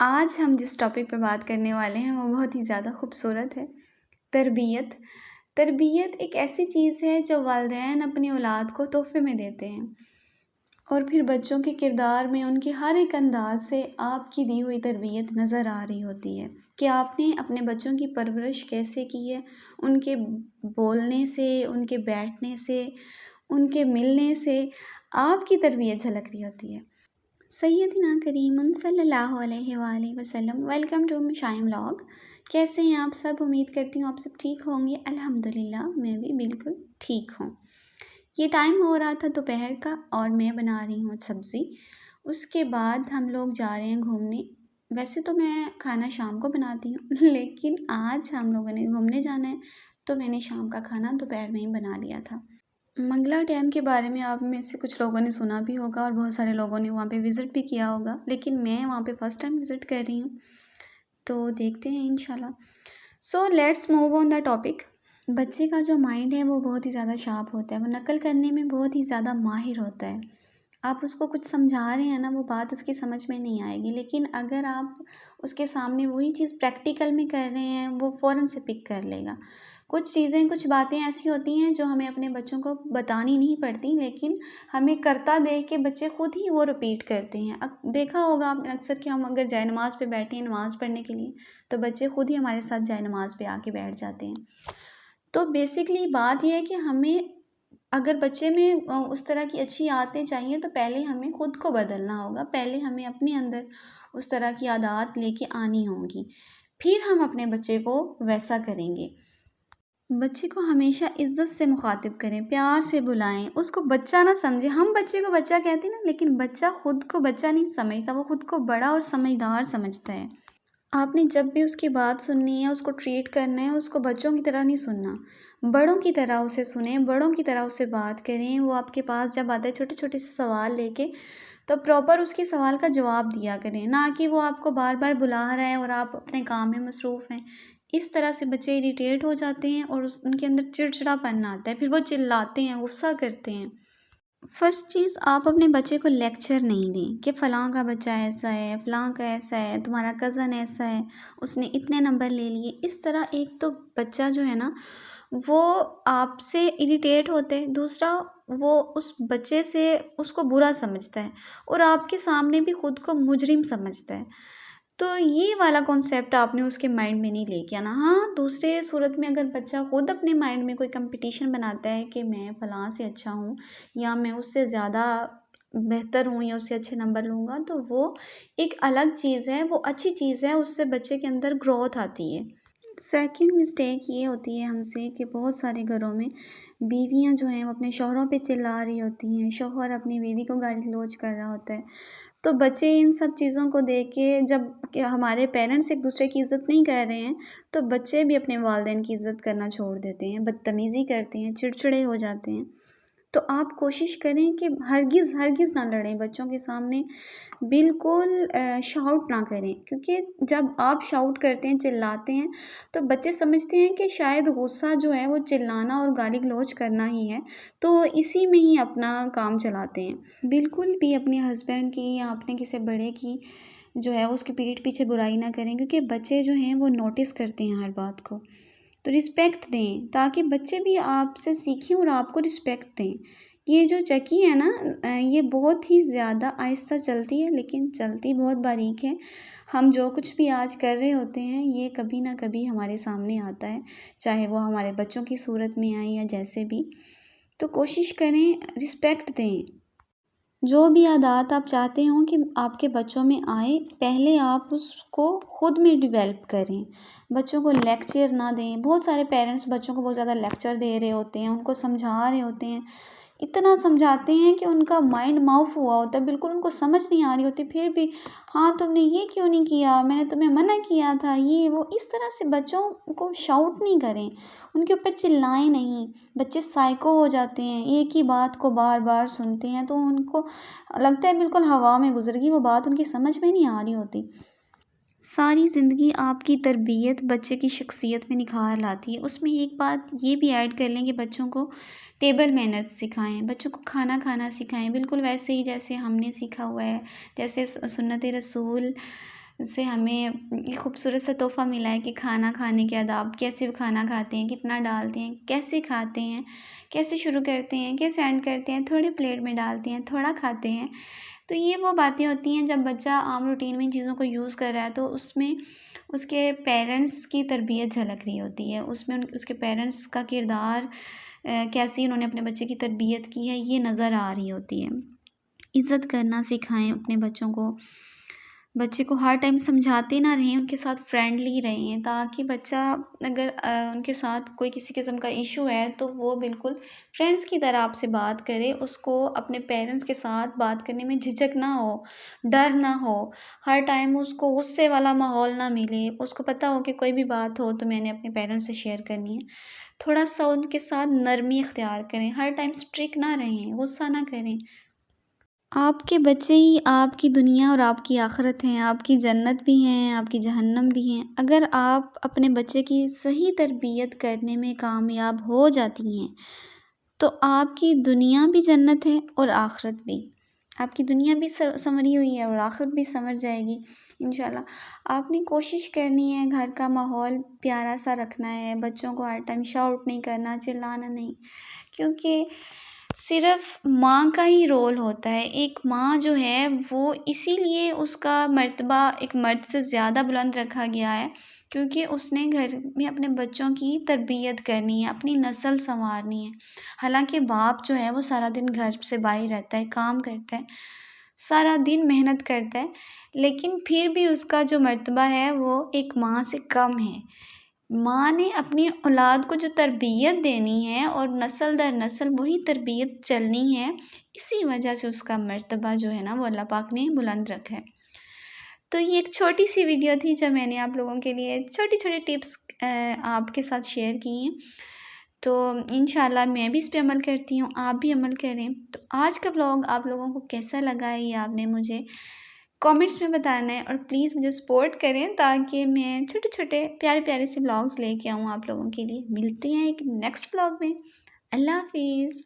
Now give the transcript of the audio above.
آج ہم جس ٹاپک پہ بات کرنے والے ہیں وہ بہت ہی زیادہ خوبصورت ہے۔ تربیت تربیت ایک ایسی چیز ہے جو والدین اپنی اولاد کو تحفے میں دیتے ہیں، اور پھر بچوں کے کردار میں ان کے ہر ایک انداز سے آپ کی دی ہوئی تربیت نظر آ رہی ہوتی ہے کہ آپ نے اپنے بچوں کی پرورش کیسے کی ہے۔ ان کے بولنے سے، ان کے بیٹھنے سے، ان کے ملنے سے آپ کی تربیت جھلک رہی ہوتی ہے۔ سیدنا کریم صلی اللہ علیہ وآلہ وسلم، ویلکم ٹو شائم لاگ۔ کیسے ہیں آپ سب؟ امید کرتی ہوں آپ سب ٹھیک ہوں گے۔ الحمدللہ میں بھی بالکل ٹھیک ہوں۔ یہ ٹائم ہو رہا تھا دوپہر کا اور میں بنا رہی ہوں سبزی۔ اس کے بعد ہم لوگ جا رہے ہیں گھومنے۔ ویسے تو میں کھانا شام کو بناتی ہوں لیکن آج ہم لوگوں نے گھومنے جانا ہے تو میں نے شام کا کھانا دوپہر میں ہی بنا لیا تھا۔ منگلا ڈیم کے بارے میں آپ میں سے کچھ لوگوں نے سنا بھی ہوگا اور بہت سارے لوگوں نے وہاں پہ وزٹ بھی کیا ہوگا، لیکن میں وہاں پہ فرسٹ ٹائم وزٹ کر رہی ہوں، تو دیکھتے ہیں انشاءاللہ۔ So let's move on the topic. بچے کا جو مائنڈ ہے وہ بہت ہی زیادہ شارپ ہوتا ہے، وہ نقل کرنے میں بہت ہی زیادہ ماہر ہوتا ہے۔ آپ اس کو کچھ سمجھا رہے ہیں نا، وہ بات اس کی سمجھ میں نہیں آئے گی، لیکن اگر آپ اس کے سامنے وہی چیز پریکٹیکل میں کر رہے ہیں وہ فوراً سے پک کر لے گا۔ کچھ باتیں ایسی ہوتی ہیں جو ہمیں اپنے بچوں کو بتانی نہیں پڑتی، لیکن ہمیں کرتا دیکھ کے بچے خود ہی وہ رپیٹ کرتے ہیں۔ دیکھا ہوگا آپ نے اکثر کہ ہم اگر جائے نماز پہ بیٹھے ہیں نماز پڑھنے کے لیے تو بچے خود ہی ہمارے ساتھ جائے نماز پہ آ کے بیٹھ جاتے ہیں۔ تو بیسکلی بات یہ ہے کہ ہمیں اگر بچے میں اس طرح کی اچھی عادتیں چاہیے تو پہلے ہمیں خود کو بدلنا ہوگا، پہلے ہمیں اپنے اندر اس طرح کی عادات لے کے آنی ہوں گی، پھر ہم اپنے بچے کو ویسا کریں گے۔ بچے کو ہمیشہ عزت سے مخاطب کریں، پیار سے بلائیں، اس کو بچہ نہ سمجھیں۔ ہم بچے کو بچہ کہتے ہیں نا، لیکن بچہ خود کو بچہ نہیں سمجھتا، وہ خود کو بڑا اور سمجھدار سمجھتا ہے۔ آپ نے جب بھی اس کی بات سننی ہے، اس کو ٹریٹ کرنا ہے، اس کو بچوں کی طرح نہیں سننا، بڑوں کی طرح اسے سنیں، بڑوں کی طرح اسے بات کریں۔ وہ آپ کے پاس جب آتا ہے چھوٹے چھوٹے سے سوال لے کے تو پراپر اس کے سوال کا جواب دیا کریں، نہ کہ وہ آپ کو بار بار بلا رہا ہے اور آپ اپنے کام میں مصروف ہیں۔ اس طرح سے بچے اریٹیٹ ہو جاتے ہیں اور ان کے اندر چڑچڑاپن آتا ہے، پھر وہ چلاتے ہیں، غصہ کرتے ہیں۔ فرسٹ چیز، آپ اپنے بچے کو لیکچر نہیں دیں کہ فلاں کا بچہ ایسا ہے، فلاں کا ایسا ہے، تمہارا کزن ایسا ہے، اس نے اتنے نمبر لے لیے۔ اس طرح ایک تو بچہ جو ہے نا وہ آپ سے اریٹیٹ ہوتا ہے، دوسرا وہ اس بچے سے اس کو برا سمجھتا ہے اور آپ کے سامنے بھی خود کو مجرم سمجھتا ہے۔ تو یہ والا کانسیپٹ آپ نے اس کے مائنڈ میں نہیں لے کے آنا۔ ہاں، دوسرے صورت میں اگر بچہ خود اپنے مائنڈ میں کوئی کمپٹیشن بناتا ہے کہ میں فلاں سے اچھا ہوں یا میں اس سے زیادہ بہتر ہوں یا اس سے اچھے نمبر لوں گا، تو وہ ایک الگ چیز ہے، وہ اچھی چیز ہے، اس سے بچے کے اندر گروتھ آتی ہے۔ سیکنڈ مسٹیک یہ ہوتی ہے ہم سے کہ بہت سارے گھروں میں بیویاں جو ہیں وہ اپنے شوہروں پہ چلا رہی ہوتی ہیں، شوہر اپنی بیوی کو گالی گلوچ کر رہا ہوتا ہے، تو بچے ان سب چیزوں کو دیکھ کے جب کہ ہمارے پیرنٹس ایک دوسرے کی عزت نہیں کر رہے ہیں تو بچے بھی اپنے والدین کی عزت کرنا چھوڑ دیتے ہیں، بدتمیزی کرتے ہیں، چڑچڑے ہو جاتے ہیں۔ تو آپ کوشش کریں کہ ہرگز نہ لڑیں بچوں کے سامنے، بالکل شاؤٹ نہ کریں، کیونکہ جب آپ شاؤٹ کرتے ہیں، چلاتے ہیں، تو بچے سمجھتے ہیں کہ شاید غصہ جو ہے وہ چلانا اور گالی گلوچ کرنا ہی ہے، تو اسی میں ہی اپنا کام چلاتے ہیں۔ بالکل بھی اپنے ہسبینڈ کی یا اپنے کسی بڑے کی جو ہے اس کی پیٹھ پیچھے برائی نہ کریں، کیونکہ بچے جو ہیں وہ نوٹس کرتے ہیں ہر بات کو۔ تو رسپیکٹ دیں تاکہ بچے بھی آپ سے سیکھیں اور آپ کو رسپیکٹ دیں۔ یہ جو چکی ہے نا، یہ بہت ہی زیادہ آہستہ چلتی ہے لیکن چلتی بہت باریک ہے۔ ہم جو کچھ بھی آج کر رہے ہوتے ہیں یہ کبھی نہ کبھی ہمارے سامنے آتا ہے، چاہے وہ ہمارے بچوں کی صورت میں آئے یا جیسے بھی۔ تو کوشش کریں، رسپیکٹ دیں۔ جو بھی عادات آپ چاہتے ہوں کہ آپ کے بچوں میں آئے، پہلے آپ اس کو خود میں ڈیولپ کریں، بچوں کو لیکچر نہ دیں۔ بہت سارے پیرنٹس بچوں کو بہت زیادہ لیکچر دے رہے ہوتے ہیں، ان کو سمجھا رہے ہوتے ہیں، اتنا سمجھاتے ہیں کہ ان کا مائنڈ معاف ہوا ہوتا ہے، بالکل ان کو سمجھ نہیں آ رہی ہوتی، پھر بھی ہاں تم نے یہ کیوں نہیں کیا، میں نے تمہیں منع کیا تھا، یہ وہ۔ اس طرح سے بچوں کو شاؤٹ نہیں کریں، ان کے اوپر چلائیں نہیں۔ بچے سائیکو ہو جاتے ہیں، ایک ہی بات کو بار بار سنتے ہیں تو ان کو لگتا ہے بالکل ہوا میں گزر گئی، وہ بات ان کی سمجھ میں نہیں آ رہی ہوتی۔ ساری زندگی آپ کی تربیت بچے کی شخصیت میں نکھار لاتی ہے۔ اس میں ایک بات یہ بھی ایڈ کر لیں کہ بچوں کو ٹیبل مینرز سکھائیں، بچوں کو کھانا کھانا سکھائیں، بالکل ویسے ہی جیسے ہم نے سیکھا ہوا ہے، جیسے سنت رسول سے ہمیں یہ خوبصورت سا تحفہ ملا ہے کہ کھانا کھانے کے آداب، کیسے کھانا کھاتے ہیں، کتنا ڈالتے ہیں، کیسے کھاتے ہیں، کیسے شروع کرتے ہیں، کیسے اینڈ کرتے ہیں، تھوڑے پلیٹ میں ڈالتے ہیں، تھوڑا کھاتے ہیں۔ تو یہ وہ باتیں ہوتی ہیں جب بچہ عام روٹین میں ان چیزوں کو یوز کر رہا ہے تو اس میں اس کے پیرنٹس کی تربیت جھلک رہی ہوتی ہے، اس میں اس کے پیرنٹس کا کردار کیسی انہوں نے اپنے بچے کی تربیت کی ہے یہ نظر آ رہی ہوتی ہے۔ عزت کرنا سکھائیں اپنے بچوں کو، بچے کو ہر ٹائم سمجھاتے نہ رہیں، ان کے ساتھ فرینڈلی رہیں تاکہ بچہ اگر ان کے ساتھ کوئی کسی قسم کا ایشو ہے تو وہ بالکل فرینڈس کی طرح آپ سے بات کرے، اس کو اپنے پیرنٹس کے ساتھ بات کرنے میں جھجک نہ ہو، ڈر نہ ہو، ہر ٹائم اس کو غصے والا ماحول نہ ملے، اس کو پتہ ہو کہ کوئی بھی بات ہو تو میں نے اپنے پیرنٹس سے شیئر کرنی ہے۔ تھوڑا سا ان کے ساتھ نرمی اختیار کریں، ہر ٹائم اسٹرک نہ رہیں، غصہ نہ کریں۔ آپ کے بچے ہی آپ کی دنیا اور آپ کی آخرت ہیں، آپ کی جنت بھی ہیں، آپ کی جہنم بھی ہیں۔ اگر آپ اپنے بچے کی صحیح تربیت کرنے میں کامیاب ہو جاتی ہیں تو آپ کی دنیا بھی جنت ہے اور آخرت بھی، آپ کی دنیا بھی سنوری ہوئی ہے اور آخرت بھی سنور جائے گی انشاءاللہ۔ آپ نے کوشش کرنی ہے گھر کا ماحول پیارا سا رکھنا ہے، بچوں کو ہر ٹائم شاؤٹ نہیں کرنا، چلانا نہیں، کیونکہ صرف ماں کا ہی رول ہوتا ہے۔ ایک ماں جو ہے وہ اسی لیے اس کا مرتبہ ایک مرد سے زیادہ بلند رکھا گیا ہے کیونکہ اس نے گھر میں اپنے بچوں کی تربیت کرنی ہے، اپنی نسل سنوارنی ہے۔ حالانکہ باپ جو ہے وہ سارا دن گھر سے باہر رہتا ہے، کام کرتا ہے، سارا دن محنت کرتا ہے، لیکن پھر بھی اس کا جو مرتبہ ہے وہ ایک ماں سے کم ہے۔ ماں نے اپنی اولاد کو جو تربیت دینی ہے اور نسل در نسل وہی تربیت چلنی ہے، اسی وجہ سے اس کا مرتبہ جو ہے نا وہ اللہ پاک نے بلند رکھا ہے۔ تو یہ ایک چھوٹی سی ویڈیو تھی جو میں نے آپ لوگوں کے لیے چھوٹی چھوٹی ٹپس آپ کے ساتھ شیئر کی ہیں، تو انشاءاللہ میں بھی اس پہ عمل کرتی ہوں، آپ بھی عمل کریں۔ تو آج کا ولاگ آپ لوگوں کو کیسا لگا ہے یہ آپ نے مجھے کامنٹس میں بتانا ہے، اور پلیز مجھے سپورٹ کریں تاکہ میں چھوٹے چھوٹے پیارے پیارے سے ولاگس لے کے آؤں آپ لوگوں کے لیے۔ ملتے ہیں ایک نیکسٹ ولاگ میں۔ اللہ حافظ۔